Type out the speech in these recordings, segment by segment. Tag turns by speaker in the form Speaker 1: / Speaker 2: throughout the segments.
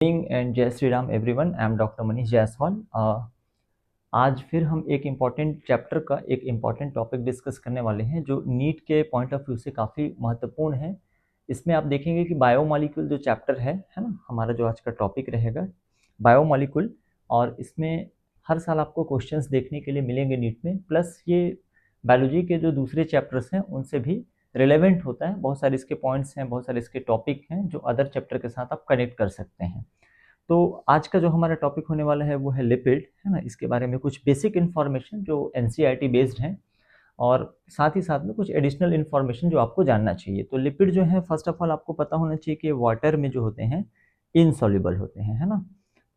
Speaker 1: And जय Shri Ram everyone. I am doctor Manish Jaiswal. आज फिर हम एक इम्पॉर्टेंट चैप्टर का एक इम्पॉर्टेंट टॉपिक डिस्कस करने वाले हैं जो नीट के पॉइंट ऑफ व्यू से काफ़ी महत्वपूर्ण है। इसमें आप देखेंगे कि बायोमॉलिक्यूल जो चैप्टर है ना, हमारा जो आज का टॉपिक रहेगा बायोमॉलिक्यूल, और इसमें हर साल आपको क्वेश्चंस देखने के लिए मिलेंगे नीट में, प्लस ये बायोलॉजी के जो दूसरे चैप्टर्स हैं उनसे भी रिलेवेंट होता है। बहुत सारे इसके पॉइंट्स हैं, बहुत सारे इसके टॉपिक हैं जो अदर चैप्टर के साथ आप कनेक्ट कर सकते हैं। तो आज का जो हमारा टॉपिक होने वाला है वो है लिपिड, है ना। इसके बारे में कुछ बेसिक इन्फॉर्मेशन जो एनसीईआरटी बेस्ड हैं, और साथ ही साथ में कुछ एडिशनल इन्फॉर्मेशन जो आपको जानना चाहिए। तो लिपिड जो है, फर्स्ट ऑफ ऑल आपको पता होना चाहिए कि वाटर में जो होते हैं इनसॉल्युबल होते हैं, है ना।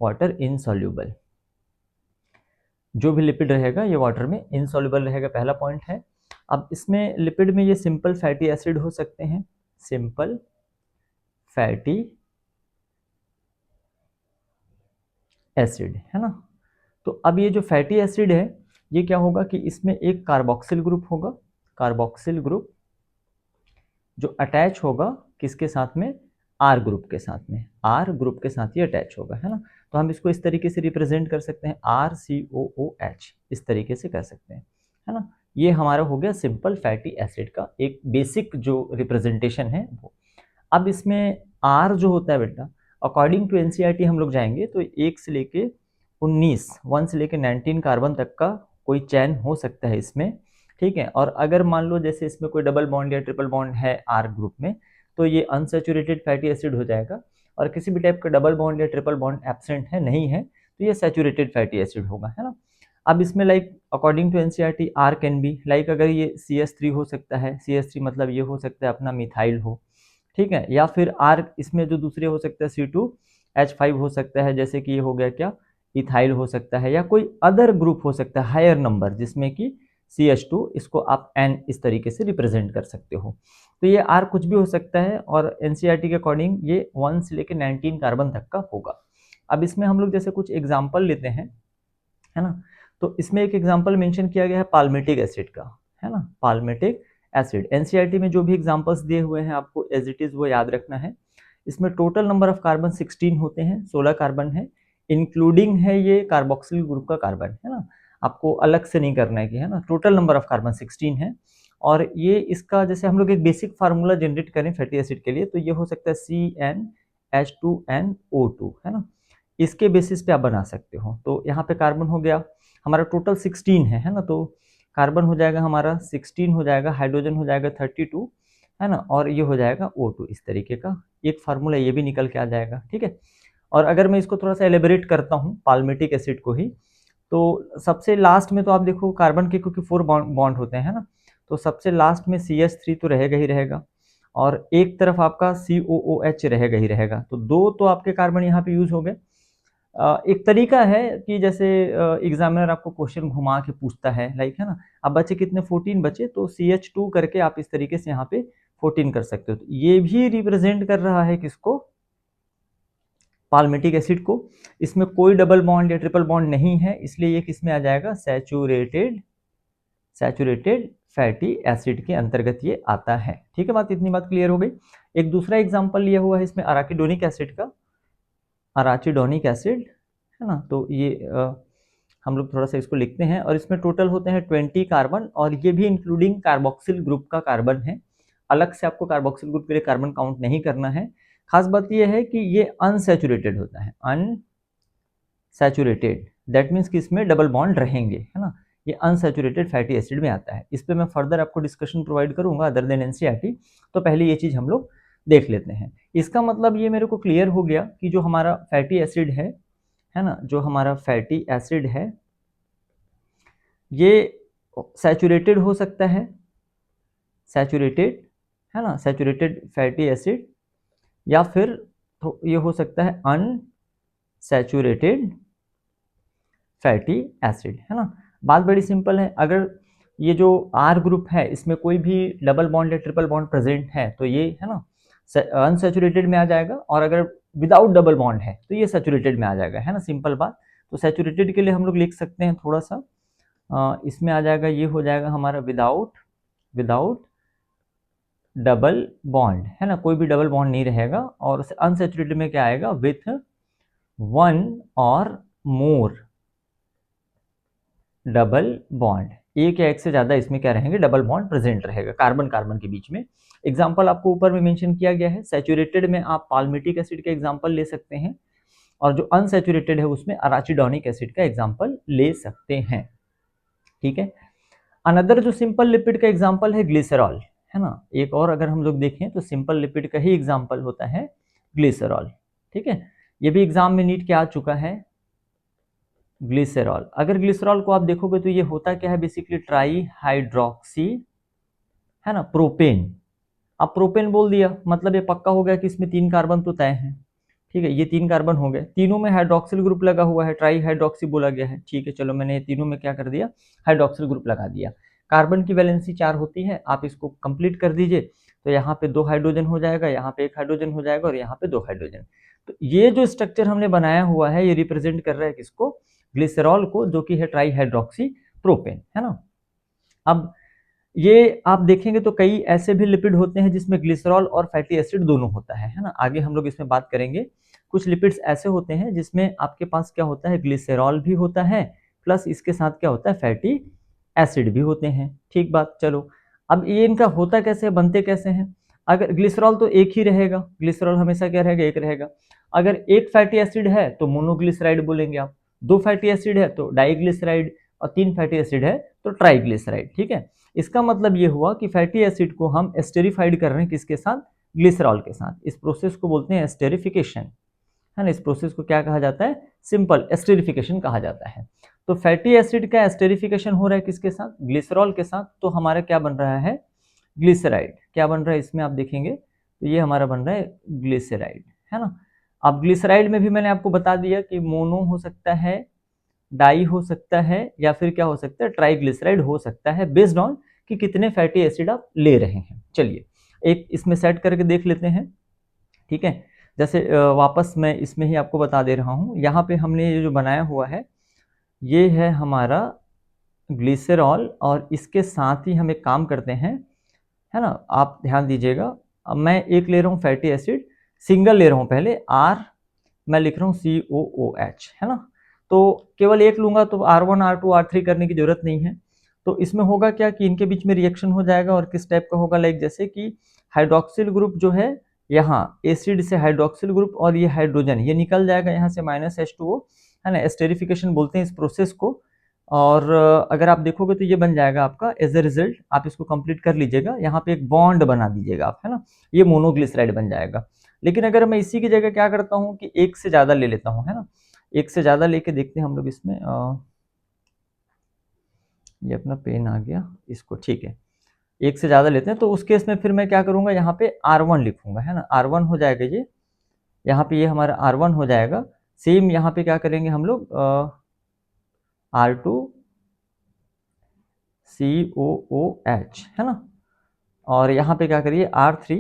Speaker 1: वाटर इनसॉल्युबल, जो भी लिपिड रहेगा ये वाटर में इनसॉल्युबल रहेगा, पहला पॉइंट है। अब इसमें लिपिड में ये सिंपल फैटी एसिड हो सकते हैं, सिंपल फैटी एसिड, है ना। तो अब ये जो फैटी एसिड है ये क्या होगा कि इसमें एक कार्बोक्सिल ग्रुप होगा, कार्बोक्सिल ग्रुप जो अटैच होगा किसके साथ में, आर ग्रुप के साथ में, आर ग्रुप के साथ ये अटैच होगा, है ना। तो हम इसको इस तरीके से रिप्रेजेंट कर सकते हैं, RCOOH, इस तरीके से कर सकते हैं, है ना। ये हमारा हो गया सिंपल फैटी एसिड का एक बेसिक जो रिप्रेजेंटेशन है वो। अब इसमें आर जो होता है बेटा, अकॉर्डिंग टू एनसीईआरटी हम लोग जाएंगे तो 1 से लेके 19, 1 से लेके 19 कार्बन तक का कोई चैन हो सकता है इसमें, ठीक है। और अगर मान लो जैसे इसमें कोई डबल बॉन्ड या ट्रिपल बॉन्ड है आर ग्रुप में, तो ये अनसैचुरेटेड फैटी एसिड हो जाएगा। और किसी भी टाइप का डबल बॉन्ड या ट्रिपल बॉन्ड एब्सेंट है, नहीं है, तो ये सैचुरेटेड फैटी एसिड होगा, है ना। अब इसमें like according to NCERT are can be like, अगर ये CH3 हो सकता है, CH3 मतलब ये हो सकता है अपना मिथाइल हो, ठीक है, या फिर आर इसमें जो दूसरे हो सकता है C2H5 हो सकता है, जैसे कि ये हो गया क्या, इथाइल हो सकता है, या कोई अदर ग्रुप हो सकता है हायर नंबर जिसमें कि CH2, इसको आप N इस तरीके से रिप्रेजेंट कर सकते हो। तो ये R कुछ भी हो सकता है, और एनसीईआरटी के अकॉर्डिंग ये 1 से लेकर 19 कार्बन तक का होगा। अब इसमें हम लोग जैसे कुछ एग्जाम्पल लेते हैं, है ना। तो इसमें एक एग्जाम्पल मेंशन किया गया है पाल्मिटिक एसिड का, है ना, पाल्मिटिक एसिड। एनसीईआरटी में जो भी एग्जाम्पल्स दिए हुए हैं आपको एज इट इज वो याद रखना है। इसमें टोटल नंबर ऑफ कार्बन 16 होते हैं, 16 कार्बन है, इंक्लूडिंग है ये कार्बोक्सिल ग्रुप का कार्बन, है ना। आपको अलग से नहीं करना है कि, है ना, टोटल नंबर ऑफ कार्बन 16 है। और ये इसका जैसे हम लोग एक बेसिक फार्मूला जनरेट करें फैटी एसिड के लिए, तो ये हो सकता है CnH2nO2, है ना। इसके बेसिस पे आप बना सकते हो। तो यहाँ पे कार्बन हो गया हमारा टोटल 16 है ना। तो कार्बन हो जाएगा हमारा 16 हो जाएगा, हाइड्रोजन हो जाएगा 32, है ना, और ये हो जाएगा O2, इस तरीके का एक फार्मूला ये भी निकल के आ जाएगा, ठीक है। और अगर मैं इसको थोड़ा सा एलिबरेट करता हूँ पाल्मिटिक एसिड को ही, तो सबसे लास्ट में तो आप देखो कार्बन के क्योंकि 4 बॉन्ड होते हैं ना, तो सबसे लास्ट में CH3 तो रहेगा ही रहेगा, और एक तरफ आपका COOH रहेगा ही रहेगा। तो 2 तो आपके कार्बन यहाँ पे यूज हो गए। एक तरीका है कि जैसे एग्जामिनर आपको क्वेश्चन घुमा के पूछता है, लाइक, है ना, अब बचे कितने, 14 बचे, तो CH2 करके आप इस तरीके से यहाँ पे 14 कर सकते हो। तो ये भी रिप्रेजेंट कर रहा है किसको, पाल्मिटिक एसिड को। इसमें कोई डबल बॉन्ड या ट्रिपल बॉन्ड नहीं है, इसलिए ये किस में आ जाएगा, सैचुरेटेड फैटी एसिड के अंतर्गत ये आता है, ठीक है। बात, इतनी बात क्लियर हो गई। एक दूसरा एग्जाम्पल लिया हुआ है इसमें अराकिडोनिक एसिड का, अराचिडोनिक एसिड, है ना। तो ये हम लोग थोड़ा सा इसको लिखते हैं, और इसमें टोटल होते हैं 20 कार्बन, और ये भी इंक्लूडिंग कार्बोक्सिल ग्रुप का कार्बन है। अलग से आपको कार्बोक्सिल ग्रुप के लिए कार्बन काउंट नहीं करना है। खास बात ये है कि ये अनसैचुरेटेड होता है, अनसैचुरेटेड, दैट मीन्स कि इसमें डबल बॉन्ड रहेंगे, है ना। ये अनसैचुरेटेड फैटी एसिड में आता है। इस पर मैं फर्दर आपको डिस्कशन प्रोवाइड करूंगा अदर देन एनसीईआरटी। तो पहले ये चीज हम लोग देख लेते हैं। इसका मतलब ये मेरे को क्लियर हो गया कि जो हमारा फैटी एसिड है ना, जो हमारा फैटी एसिड है ये सैचुरेटेड हो सकता है, सैचुरेटेड, है ना, सैचुरेटेड फैटी एसिड, या फिर तो ये हो सकता है अनसैचुरेटेड फैटी एसिड, है ना। बात बड़ी सिंपल है, अगर ये जो आर ग्रुप है इसमें कोई भी डबल बॉन्ड या ट्रिपल बॉन्ड प्रेजेंट है तो ये, है ना, अनसैचुरेटेड में आ जाएगा, और अगर विदाउट डबल बॉन्ड है तो ये सैचुरेटेड में आ जाएगा, है ना, सिंपल बात। तो सैचुरेटेड के लिए हम लोग लिख सकते हैं थोड़ा सा, इसमें आ जाएगा, ये हो जाएगा हमारा विदाउट डबल बॉन्ड, है ना, कोई भी डबल बॉन्ड नहीं रहेगा। और अनसैचुरेटेड में क्या आएगा, विथ वन और मोर डबल बॉन्ड, एक या एक से ज्यादा इसमें क्या रहेंगे, डबल बॉन्ड प्रेजेंट रहेगा कार्बन कार्बन के बीच में। एग्जाम्पल आपको ऊपर में मेंशन किया गया है। सैचुरेटेड में आप पाल्मिटिक एसिड का एग्जाम्पल ले सकते हैं, और जो अनसैचुरेटेड है उसमें अराचिडोनिक एसिड का एग्जाम्पल ले सकते हैं। ठीक है। अनदर जो सिंपल लिपिड का एग्जाम्पल है ग्लिसरॉल, है ना। एक और अगर हम लोग देखें तो सिंपल लिपिड का ही एग्जाम्पल होता है ग्लिसरॉल। ठीक है, ये भी एग्जाम में नीट के आ चुका है ग्लिसरॉल। अगर ग्लिसरॉल को आप देखोगे तो ये होता क्या है, बेसिकली ट्राई हाइड्रोक्सी, है ना, प्रोपेन। अब प्रोपेन बोल दिया मतलब ये पक्का हो गया कि इसमें 3 कार्बन तो तय हैं। ठीक है, ये 3 कार्बन हो गए, तीनों में हाइड्रोक्सिल ग्रुप लगा हुआ है, ट्राई हाइड्रोक्सी बोला गया है। ठीक है, चलो मैंने तीनों में क्या कर दिया, हाइड्रोक्सिल ग्रुप लगा दिया। कार्बन की वैलेंसी 4 होती है, आप इसको कंप्लीट कर दीजिए तो यहाँ पे 2 हाइड्रोजन हो जाएगा, यहाँ पे 1 हाइड्रोजन हो जाएगा और यहाँ पे 2 हाइड्रोजन। तो ये जो स्ट्रक्चर हमने बनाया हुआ है ये रिप्रेजेंट कर रहा है किसको, ग्लिसरॉल को, जो कि है ट्राई हाइड्रोक्सी प्रोपेन, है ना। अब ये आप देखेंगे तो कई ऐसे भी लिपिड होते हैं जिसमें ग्लिसरॉल और फैटी एसिड दोनों होता है ना। आगे हम लोग इसमें बात करेंगे। कुछ लिपिड्स ऐसे होते हैं जिसमें आपके पास क्या होता है, ग्लिसरॉल भी होता है प्लस इसके साथ क्या होता है, फैटी एसिड भी होते हैं। ठीक बात। चलो अब ये इनका होता कैसे, बनते कैसे हैं। अगर ग्लिसरॉल तो एक ही रहेगा, ग्लिसरॉल हमेशा क्या रहेगा, एक रहेगा। अगर एक फैटी एसिड है तो मोनोग्लिसराइड बोलेंगे आप, 2 फैटी एसिड है तो डाइग्लिसराइड, और 3 फैटी एसिड है तो ट्राइग्लिसराइड। ठीक है, इसका मतलब ये हुआ कि फैटी एसिड को हम एस्टेरिफाइड कर रहे हैं किसके साथ, ग्लिसरॉल के साथ। इस प्रोसेस को बोलते हैं एस्टेरिफिकेशन, है ना। इस प्रोसेस को क्या कहा जाता है, सिंपल एस्टेरिफिकेशन कहा जाता है। तो फैटी एसिड का एस्टेरिफिकेशन हो रहा है किसके साथ, ग्लिसरॉल के साथ। तो हमारा क्या बन रहा है, ग्लिसराइड। क्या बन रहा है इसमें आप देखेंगे तो ये हमारा बन रहा है ग्लिसराइड, है ना। अब ग्लिसराइड में भी मैंने आपको बता दिया कि मोनो हो सकता है, डाई हो सकता है, या फिर क्या हो सकता है, ट्राइग्लिसराइड हो सकता है, बेस्ड ऑन कि कितने फैटी एसिड आप ले रहे हैं। चलिए एक इसमें सेट करके देख लेते हैं। ठीक है, जैसे वापस मैं इसमें ही आपको बता दे रहा हूं, यहाँ पे हमने ये जो बनाया हुआ है ये है हमारा ग्लिसरॉल, और इसके साथ ही हम एक काम करते हैं, है ना। आप ध्यान दीजिएगा, अब मैं एक ले रहा हूँ फैटी एसिड, सिंगल ले रहा हूँ पहले, आर मैं लिख रहा हूँ COOH, है ना। तो केवल एक लूंगा तो R1 R2 R3 करने की जरूरत नहीं है। तो इसमें होगा क्या कि इनके बीच में रिएक्शन हो जाएगा, और किस टाइप का होगा, लाइक जैसे कि हाइड्रोक्सिल ग्रुप जो है, यहाँ एसिड से हाइड्रोक्सिल ग्रुप और ये हाइड्रोजन ये निकल जाएगा यहाँ से -H2O, है ना। एस्टेरिफिकेशन बोलते हैं इस प्रोसेस को। और अगर आप देखोगे तो ये बन जाएगा आपका, एज ए रिजल्ट आप इसको कंप्लीट कर लीजिएगा, यहाँ पे एक बॉन्ड बना दीजिएगा आप, है ना। ये मोनोग्लिसराइड बन जाएगा। लेकिन अगर मैं इसी की जगह क्या करता हूँ कि एक से ज्यादा ले लेता हूँ, है ना, एक से ज्यादा लेके देखते हैं हम लोग इसमें। ये अपना पेन आ गया इसको, ठीक है, एक से ज्यादा लेते हैं तो उस केस में फिर मैं क्या करूंगा, यहाँ पे R1 लिखूंगा, है ना। R1 हो जाएगा ये, यहाँ पे ये हमारा R1 हो जाएगा। सेम यहाँ पे क्या करेंगे हम लोग, R2 COOH, है ना। और यहाँ पे क्या करिए, R3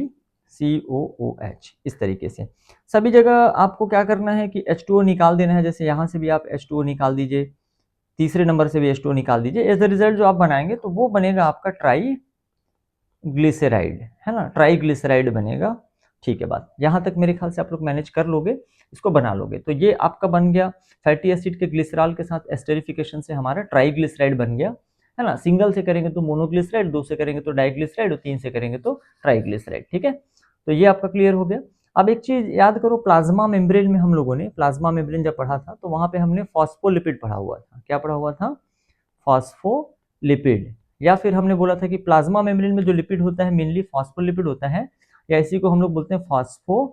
Speaker 1: COOH। इस तरीके से सभी जगह आपको क्या करना है कि H2O निकाल देना है। जैसे यहाँ से भी आप H2O निकाल दीजिए, तीसरे नंबर से भी H2O निकाल दीजिए। एज अ रिजल्ट जो आप बनाएंगे तो वो बनेगा आपका ट्राई ग्लिसराइड, है ना, ट्राई ग्लिसराइड बनेगा। ठीक है, बात यहाँ तक मेरे ख्याल से आप लोग मैनेज कर लोगे, इसको बना लोगे। तो ये आपका बन गया फैटी एसिड के ग्लिसरॉल के साथ एस्टेरिफिकेशन से हमारा ट्राई ग्लिसराइड बन गया, है ना। सिंगल से करेंगे तो मोनोग्लिसराइड, 2 से करेंगे तो डाइग्लिसराइड, और 3 से करेंगे तो ट्राइग्लिसराइड। ठीक है, तो ये आपका क्लियर हो गया। अब एक चीज याद करो, प्लाज्मा मेम्ब्रेन में हम लोगों ने प्लाज्मा मेम्ब्रेन जब पढ़ा था तो वहां पे हमने फॉस्फोलिपिड पढ़ा हुआ था। क्या पढ़ा हुआ था, फॉस्फोलिपिड। या फिर हमने बोला था कि प्लाज्मा मेम्ब्रेन में जो लिपिड होता है मेनली फॉस्फोलिपिड होता है, या इसी को हम लोग बोलते हैं फॉस्फोग्लिसराइड,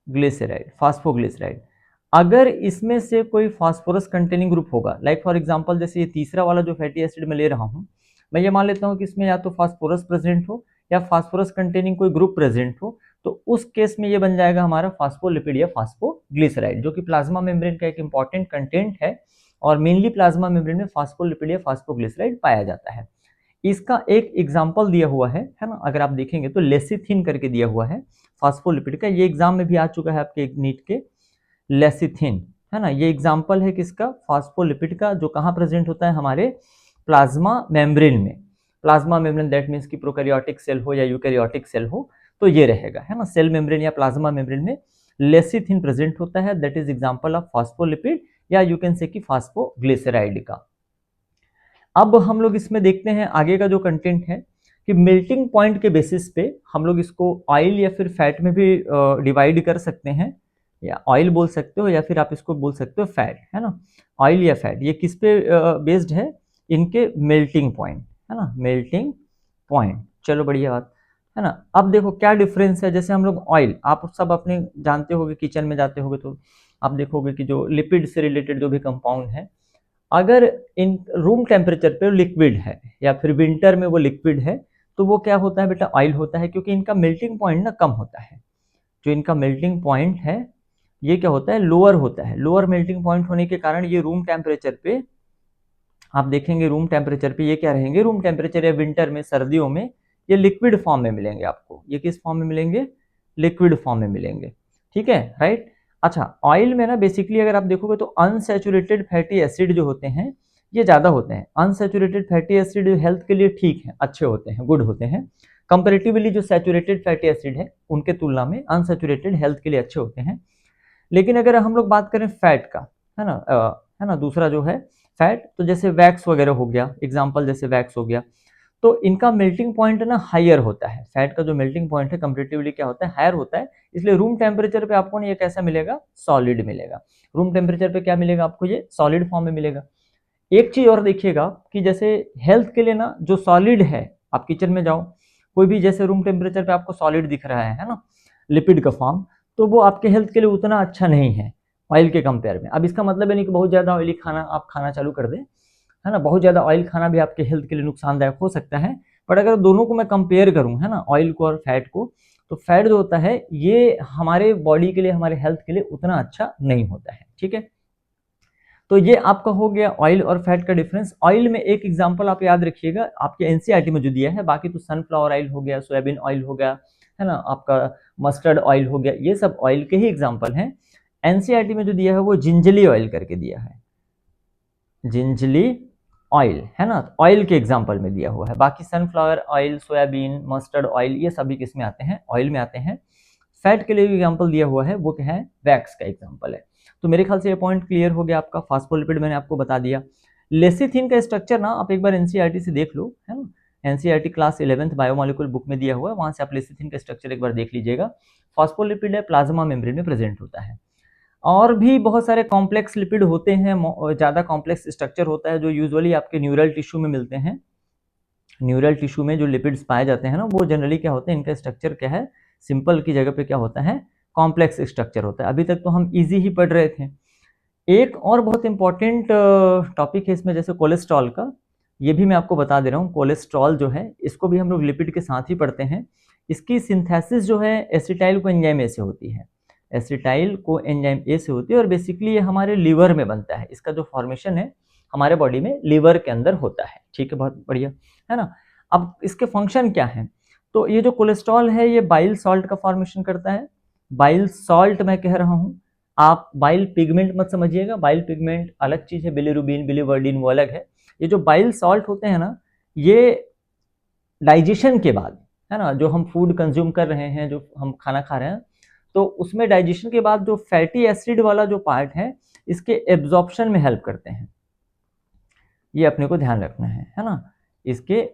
Speaker 1: ग्लिसराइड, फॉस्फोग्लिसराइड। अगर इसमें से कोई फास्फोरस कंटेनिंग ग्रुप होगा, लाइक फॉर एग्जांपल जैसे ये तीसरा वाला जो फैटी एसिड में ले रहा हूं, मैं ये मान लेता हूं कि इसमें या तो फास्फोरस प्रेजेंट हो या फास्फोरस कंटेनिंग कोई ग्रुप प्रेजेंट हो, तो उस केस में ये बन जाएगा हमारा फास्फोलिपिड या फास्फोग्लिसराइड, जो कि प्लाज्मा मेम्ब्रेन का एक इंपॉर्टेंट कंटेंट है। और मेनली प्लाज्मा मेम्ब्रेन में फास्फोलिपिड या फास्फोग्लिसराइड पाया जाता है। इसका एक एग्जाम्पल दिया हुआ है ना, अगर आप देखेंगे तो लेसिथिन करके दिया हुआ है फास्फोलिपिड का। ये एग्जाम में भी आ चुका है आपके नीट के, लेसिथिन, है ना। ये एग्जाम्पल है किसका, फास्फोलिपिड का, जो कहाँ प्रेजेंट होता है, हमारे प्लाज्मा मेम्ब्रेन में। प्लाज्मा मेम्ब्रेन दैट मीन्स कि प्रोकैरियोटिक सेल हो या यूकैरियोटिक सेल हो तो ये रहेगा, है ना। सेल मेम्ब्रेन या प्लाज्मा मेम्ब्रेन में लेसिथिन प्रेजेंट होता है, that is example of phospholipid, या यू कैन से कि फॉस्फोग्लिसराइड का। अब हम लोग इसमें देखते हैं आगे का जो कंटेंट है कि मेल्टिंग पॉइंट के बेसिस पे हम लोग इसको ऑयल या फिर फैट में भी डिवाइड कर सकते हैं, या ऑयल बोल सकते हो या फिर आप इसको बोल सकते हो फैट, है ना। ऑयल या फैट ये किस पे बेस्ड है, इनके मेल्टिंग पॉइंट, है ना, मेल्टिंग पॉइंट। चलो बढ़िया बात है ना। अब देखो क्या डिफरेंस है, जैसे हम लोग ऑयल, आप सब अपने जानते होगे, किचन में जाते होगे तो आप देखोगे कि जो लिपिड से रिलेटेड जो भी कंपाउंड है, अगर इन रूम टेम्परेचर पे लिक्विड है या फिर विंटर में वो लिक्विड है, तो वो क्या होता है बेटा, ऑयल होता है, क्योंकि इनका मेल्टिंग पॉइंट ना कम होता है। जो इनका मेल्टिंग पॉइंट है ये क्या होता है, लोअर होता है। लोअर मेल्टिंग पॉइंट होने के कारण ये रूम टेम्परेचर पे, आप देखेंगे रूम टेम्परेचर पे ये क्या रहेंगे, रूम टेम्परेचर या विंटर में, सर्दियों में ये लिक्विड फॉर्म में मिलेंगे आपको। ये किस फॉर्म में मिलेंगे, लिक्विड फॉर्म में मिलेंगे, ठीक है, राइट। अच्छा, ऑयल में ना बेसिकली अगर आप देखोगे तो अनसैचुरेटेड फैटी एसिड जो होते हैं ये ज्यादा होते हैं। अनसैचुरेटेड फैटी एसिड हेल्थ के लिए ठीक है, अच्छे होते हैं, गुड होते हैं। कंपेरेटिवली जो सैचुरेटेड फैटी एसिड है उनके तुलना में अनसैचुरेटेड हेल्थ के लिए अच्छे होते हैं। लेकिन अगर हम लोग बात करें फैट का, है ना, है ना, दूसरा जो है फैट, तो जैसे वैक्स वगैरह हो गया, एग्जांपल जैसे वैक्स हो गया, तो इनका मेल्टिंग पॉइंट ना हायर होता है। फैट का जो मेल्टिंग पॉइंट है कंपेरेटिवली क्या होता है, हायर होता है। इसलिए रूम टेम्परेचर पे आपको ना ये कैसा मिलेगा, सॉलिड मिलेगा। रूम टेम्परेचर पे क्या मिलेगा आपको, ये सॉलिड फॉर्म में मिलेगा। एक चीज और देखिएगा कि जैसे हेल्थ के लिए ना जो सॉलिड है, आप किचन में जाओ, कोई भी जैसे रूम टेम्परेचर पे आपको सॉलिड दिख रहा है ना, लिपिड का फॉर्म, तो वो आपके हेल्थ के लिए उतना अच्छा नहीं है ऑयल के कंपेयर में। अब इसका मतलब है नहीं कि बहुत ज्यादा ऑयली खाना आप खाना चालू कर दें, है ना, बहुत ज्यादा ऑयल खाना भी आपके हेल्थ के लिए नुकसानदायक हो सकता है। बट अगर दोनों को मैं कंपेयर करूं, है ना, ऑयल को और फैट को, तो फैट जो होता है ये हमारे बॉडी के लिए, हमारे हेल्थ के लिए उतना अच्छा नहीं होता है, ठीक है। तो ये आपका हो गया ऑयल और फैट का डिफरेंस। ऑयल में एक एग्जांपल आप याद रखिएगा, आपके एनसीईआरटी में जो दिया है, बाकी तो सनफ्लावर ऑयल हो गया, सोयाबीन ऑयल हो गया, है ना, आपका मस्टर्ड ऑयल हो गया, ये सब ऑयल के ही एग्जांपल हैं। एनसीईआरटी में जो दिया है वो जिंजली ऑयल करके दिया है, जिंजली ऑयल, है ना, ऑयल के एग्जांपल में दिया हुआ है। बाकी sunflower oil, soybean, mustard oil, ये सभी किस में आते हैं, ऑयल में आते हैं। फैट के लिए एग्जांपल दिया हुआ है वो क्या है, वैक्स का एग्जांपल है। तो मेरे ख्याल से ये पॉइंट क्लियर हो गया आपका। फॉस्फोलिपिड मैंने आपको बता दिया। लेसिथिन का स्ट्रक्चर ना आप एक बार एनसीईआरटी से देख लो, है ना, NCERT class 11th biomolecular book में दिया हुआ है, वहां से आप लेसिथिन का स्ट्रक्चर एक बार देख लीजिएगा। फॉस्फोलिपिड है, प्लाज्मा मेम्ब्रेन में प्रेजेंट होता है। और भी बहुत सारे कॉम्प्लेक्स लिपिड होते हैं, ज़्यादा कॉम्प्लेक्स स्ट्रक्चर होता है जो यूजुअली आपके न्यूरल टिश्यू में मिलते हैं। न्यूरल टिश्यू में जो लिपिड्स पाए जाते हैं ना, वो जनरली क्या होते हैं, इनका स्ट्रक्चर क्या है, सिंपल की जगह पे क्या होता है, कॉम्प्लेक्स स्ट्रक्चर होता है। अभी तक तो हम इजी ही पढ़ रहे थे। एक और बहुत इंपॉर्टेंट टॉपिक है इसमें, जैसे कोलेस्ट्रॉल का, ये भी मैं आपको बता दे रहा हूँ। कोलेस्ट्रॉल जो है इसको भी हम लोग लिपिड के साथ ही पढ़ते हैं। इसकी सिंथेसिस जो है एसिटाइल को एंजाइम ए से होती है, एसिटाइल को एंजाइम ए से होती है, और बेसिकली ये हमारे लीवर में बनता है। इसका जो फॉर्मेशन है हमारे बॉडी में लीवर के अंदर होता है, ठीक है, बहुत बढ़िया, है ना। अब इसके फंक्शन क्या है, तो ये जो कोलेस्ट्रॉल है ये बाइल सॉल्ट का फॉर्मेशन करता है। बाइल सॉल्ट मैं कह रहा हूँ, आप बाइल पिगमेंट मत समझिएगा, बाइल पिगमेंट अलग चीज है, बिलीरुबिन, बिलीवर्डिन वो अलग है। ये जो बाइल सॉल्ट होते हैं ना, ये डाइजेशन के बाद, है ना, जो हम फूड कंज्यूम कर रहे हैं, जो हम खाना खा रहे हैं, तो उसमें डाइजेशन के बाद जो फैटी एसिड वाला जो पार्ट है, इसके एब्जॉर्प्शन में हेल्प करते हैं। ये अपने को ध्यान रखना है ना, इसके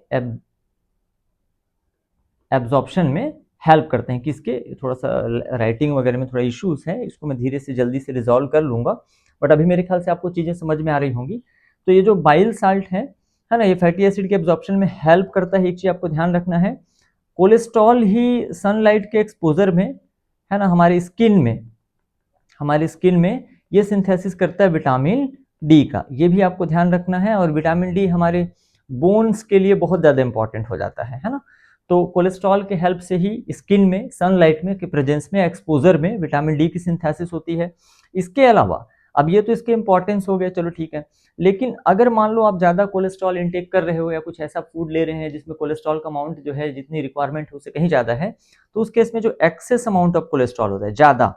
Speaker 1: एब्जॉर्प्शन में हेल्प करते हैं। किसके, थोड़ा सा राइटिंग वगैरह में थोड़ा इश्यूज है, इसको मैं धीरे से जल्दी से रिजॉल्व कर लूंगा, बट अभी मेरे ख्याल से आपको चीजें समझ में आ रही होंगी। तो ये जो बाइल साल्ट है ना, ये फैटी एसिड के एब्जॉर्प्शन में हेल्प करता है। एक चीज आपको ध्यान रखना है, कोलेस्ट्रॉल ही सनलाइट के एक्सपोजर में, है ना, हमारी स्किन में ये सिंथेसिस करता है विटामिन डी का, ये भी आपको ध्यान रखना है। और विटामिन डी हमारे बोन्स के लिए बहुत ज़्यादा इंपॉर्टेंट हो जाता है ना। तो कोलेस्ट्रॉल के हेल्प से ही स्किन में, सनलाइट में के प्रेजेंस में, एक्सपोजर में विटामिन डी की सिंथेसिस होती है। इसके अलावा, अब ये तो इसके इंपॉर्टेंस हो गया, चलो ठीक है, लेकिन अगर मान लो आप ज़्यादा कोलेस्ट्रॉल इंटेक कर रहे हो या कुछ ऐसा फूड ले रहे हैं जिसमें कोलेस्ट्रॉल का अमाउंट जो है, जितनी रिक्वायरमेंट है उससे कहीं ज़्यादा है, तो उस केस में जो एक्सेस अमाउंट ऑफ कोलेस्ट्रॉल होता है, ज़्यादा,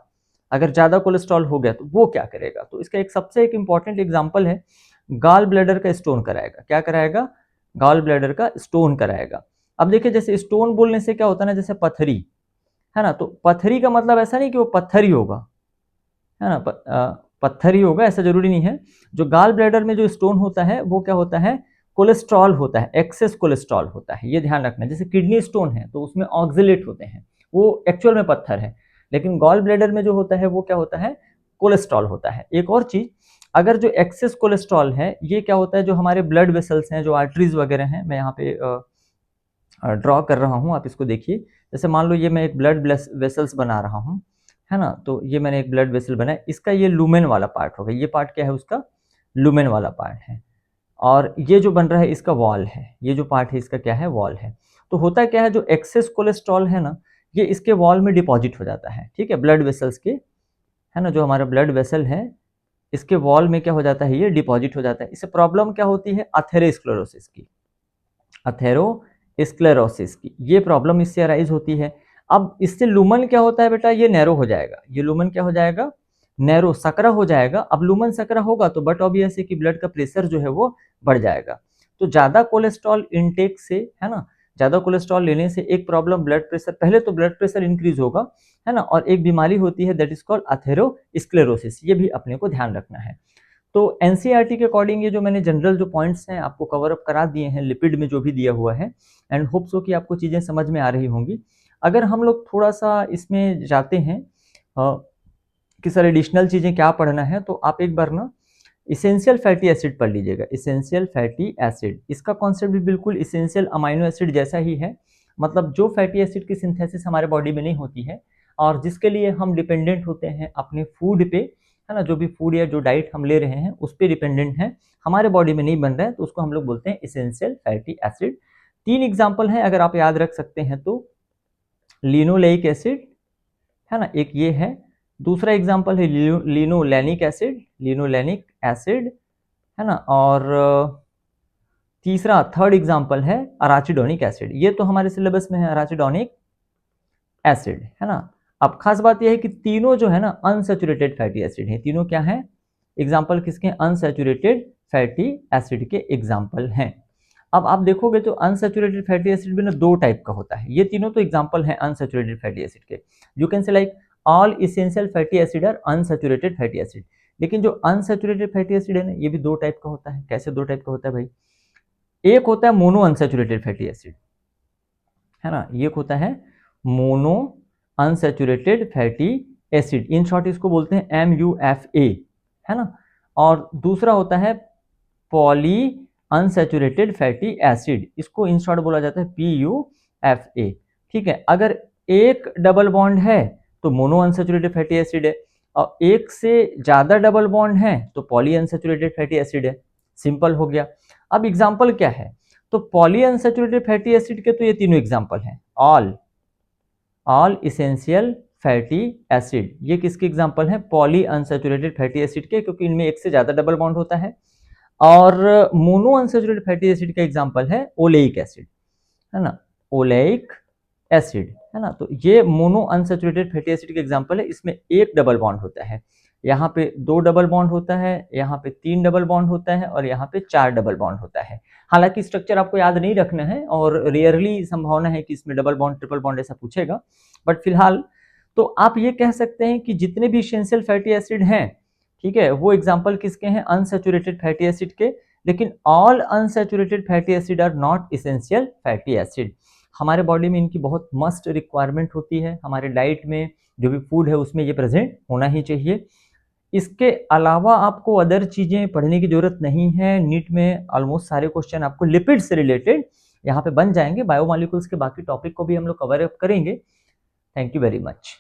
Speaker 1: अगर ज़्यादा कोलेस्ट्रॉल हो गया तो वो क्या करेगा, तो इसका एक इंपॉर्टेंट एग्जाम्पल है, गॉल ब्लैडर का स्टोन कराएगा। क्या कराएगा, गॉल ब्लैडर का स्टोन कराएगा। अब देखिए, जैसे स्टोन बोलने से क्या होता है ना, जैसे पथरी, है ना। तो पथरी का मतलब ऐसा नहीं कि वो पत्थर ही होगा, है ना, पत्थर ही होगा ऐसा जरूरी नहीं है। जो गाल ब्लैडर में जो स्टोन होता है वो क्या होता है, कोलेस्ट्रॉल होता है, एक्सेस कोलेस्ट्रॉल होता है, ये ध्यान रखना। जैसे किडनी स्टोन है तो उसमें ऑक्जेलेट होते हैं, वो एक्चुअल में पत्थर है, लेकिन गॉल ब्लैडर में जो होता है वो क्या होता है, कोलेस्ट्रॉल होता है। एक और चीज, अगर जो एक्सेस कोलेस्ट्रॉल है ये क्या होता है, जो हमारे ब्लड वेसल्स हैं, जो आर्टरीज वगैरह हैं, मैं यहाँ पे ड्रॉ कर रहा हूँ, आप इसको देखिए। जैसे मान लो ये मैं एक ब्लड वेसल्स बना रहा हूँ, है ना, तो ये मैंने एक ब्लड वेसल बनाया, इसका ये लुमेन वाला पार्ट होगा, ये पार्ट क्या है उसका, लुमेन वाला पार्ट है। और ये जो बन रहा है इसका वॉल है, ये जो पार्ट है इसका क्या है, वॉल है। तो होता क्या है, जो एक्सेस कोलेस्ट्रॉल है ना, ये इसके वॉल में डिपॉजिट हो जाता है, ठीक है, ब्लड वेसल्स के, है ना, जो हमारा ब्लड वेसल है इसके वॉल में क्या हो जाता है, ये डिपॉजिट हो जाता है। इससे प्रॉब्लम क्या होती है, अथेरोस्क्लेरोसिस की, अथेरोस्क्लेरोसिस की ये प्रॉब्लम इससे अराइज होती है। अब इससे लुमन क्या होता है बेटा, ये नैरो हो जाएगा, ये लुमन क्या हो जाएगा, नैरो, सकरा हो जाएगा। अब लुमन सकरा होगा तो बट ऑब्वियस है कि ब्लड का प्रेशर जो है वो बढ़ जाएगा। तो ज्यादा कोलेस्ट्रॉल इनटेक से, है ना, ज्यादा कोलेस्ट्रॉल लेने से एक प्रॉब्लम ब्लड प्रेशर, पहले तो ब्लड प्रेशर इंक्रीज होगा, है ना, और एक बीमारी होती है दैट इज कॉल्ड अथेरोस्क्लेरोसिस, ये भी अपने को ध्यान रखना है। तो एनसीईआरटी के अकॉर्डिंग ये जो मैंने जनरल जो पॉइंट्स हैं आपको कवर अप करा दिए हैं लिपिड में जो भी दिया हुआ है, एंड होप सो कि आपको चीज़ें समझ में आ रही होंगी। अगर हम लोग थोड़ा सा इसमें जाते हैं कि सर एडिशनल चीज़ें क्या पढ़ना है, तो आप एक बार ना इसेंशियल फैटी एसिड पढ़ लीजिएगा। इसेंशियल फैटी एसिड, इसका कॉन्सेप्ट भी बिल्कुल इसेंशियल अमाइनो एसिड जैसा ही है, मतलब जो फैटी एसिड की सिंथेसिस हमारे बॉडी में नहीं होती है और जिसके लिए हम डिपेंडेंट होते हैं अपने फूड पे, है ना, जो भी फूड या जो डाइट हम ले रहे हैं उस पर डिपेंडेंट है, हमारे बॉडी में नहीं बन रहा है, तो उसको हम लोग बोलते हैं इसेंशियल फैटी एसिड। 3 एग्जाम्पल हैं अगर आप याद रख सकते हैं तो, लिनोलेइक एसिड, है ना, एक ये है, दूसरा एग्जाम्पल है लिनोलेनिक एसिड, लिनोलेनिक एसिड, है ना, और तीसरा थर्ड एग्जाम्पल है अराचिडोनिक एसिड, ये तो हमारे सिलेबस में है अराचिडोनिक एसिड, है ना। अब खास बात यह है कि तीनों जो है ना अनसैचुरेटेड फैटी एसिड है, तीनों क्या है, एग्जाम्पल किसके, अनसैचुरेटेड फैटी एसिड के एग्जाम्पल हैं। अब आप देखोगे तो अनसैचुरेटेड फैटी एसिड भी ना 2 टाइप का होता है, ये तीनों तो एग्जाम्पल हैं अनसैचुरेटेड फैटी एसिड के। You can say like all essential fatty acid are unsaturated fatty acid. लेकिन जो अनसैचुरेटेड फैटी एसिड है ना ये भी 2 टाइप का होता है। कैसे 2 टाइप का होता है भाई, एक होता है मोनो अनसैचुरेटेड फैटी एसिड, है ना, ये होता है mono unsaturated fatty acid, in short इसको बोलते हैं MUFA, है ना। और दूसरा होता है पॉली अनसैचुरेटेड फैटी एसिड, इसको इन शॉर्ट बोला जाता है PUFA, ठीक है। अगर एक डबल बॉन्ड है तो मोनो अनसैचुरेटेड फैटी एसिड है, और एक से ज्यादा डबल बॉन्ड है तो पॉली अनसैचुरेटेड फैटी एसिड है। सिंपल हो गया। अब एग्जाम्पल क्या है, तो पॉली अनसैचुरेटेड फैटी एसिड के तो ये तीनों एग्जाम्पल हैं, ऑल इसेंशियल फैटी एसिड, ये किसके एग्जाम्पल है, पॉली अनसैचुरेटेड फैटी एसिड के, क्योंकि इनमें एक से ज्यादा डबल बॉन्ड होता है। और मोनो अनसैचुरेटेड फैटी एसिड का एग्जाम्पल है ओलेइक एसिड, है ना, ओलेइक एसिड, है ना। तो ये मोनो अनसैचुरेटेड फैटी एसिड का एग्जाम्पल है, इसमें एक डबल बॉन्ड होता है, यहाँ पे 2 डबल बॉन्ड होता है, यहाँ पे 3 डबल बॉन्ड होता है, और यहाँ पे 4 डबल बॉन्ड होता है। हालांकि स्ट्रक्चर आपको याद नहीं रखना है और रेयरली संभावना है कि इसमें डबल बॉन्ड ट्रिपल बॉन्ड ऐसा पूछेगा, बट फिलहाल तो आप ये कह सकते हैं कि जितने भी इसेंशियल फैटी एसिड हैं, ठीक है, वो एग्जाम्पल किसके हैं, अनसैचुरेटेड फैटी एसिड के। लेकिन all unsaturated fatty acid are not essential fatty acid. हमारे बॉडी में इनकी बहुत मस्ट रिक्वायरमेंट होती है, हमारे डाइट में जो भी फूड है उसमें ये प्रेजेंट होना ही चाहिए। इसके अलावा आपको अदर चीजें पढ़ने की जरूरत नहीं है। नीट में ऑलमोस्ट सारे क्वेश्चन आपको लिपिड से रिलेटेड यहाँ पे बन जाएंगे। बायोमॉलिक्यूल्स के बाकी टॉपिक को भी हम लोग कवर अप करेंगे। Thank you very much.